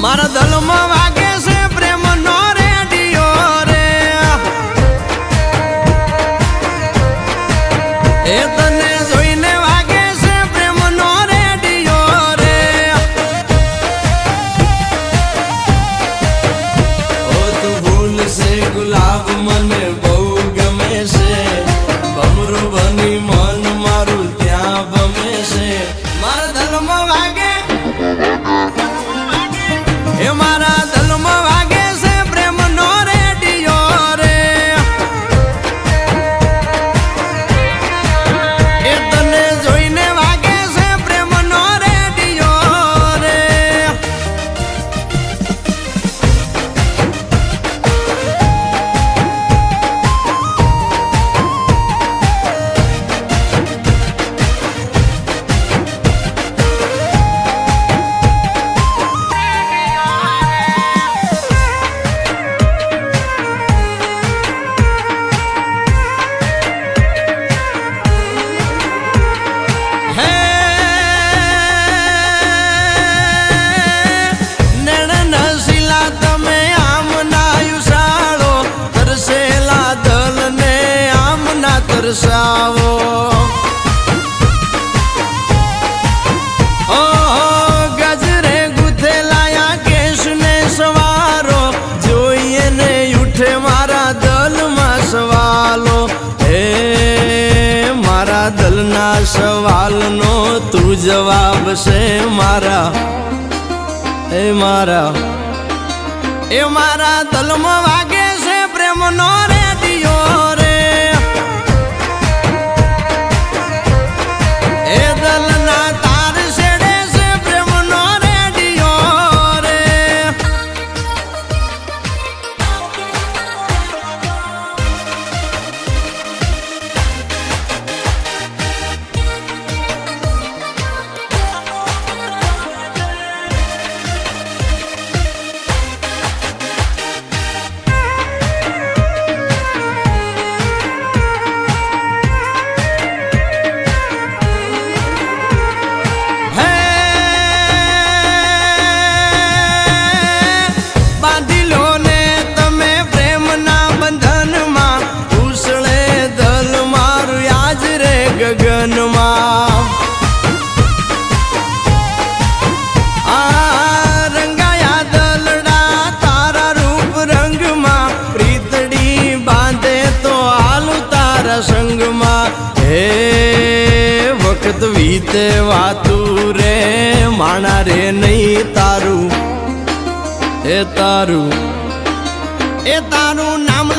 મારા દલમાં વાગે છે પ્રેમનો રેડિયો રે એ તને જોઈને વાગે છે પ્રેમનો રેડિયો રે ઓ તું ભૂલ છે ગુલાબ મને બહુ ગમે છે ભમરું બની મન મારું ત્યાં ભમે છે મારા દલમાં વાગે એ મારા દલમાં વાગે છે પ્રેમનો રેડિયો રે એ તને જોઈને વાગે છે પ્રેમનો રેડિયો રે તરસાવો ગજરે ગુથેલાયા કેશને સવારો જોઈએ ને ઉઠે મારા દલમાં સવાલો હે મારા દલના સવાલનો તું જવાબ છે મારા એ મારા દલમાં વાગે છે પ્રેમનો રેડિયો રે ગગનમાં રંગાયા દલડા તારા રૂપ રંગમાં પ્રીતડી બાંધે તો હાલું તારા સંગમાં હે વખત વીતે વાતું રે માણા રે નહીં તારું એ તારું નામ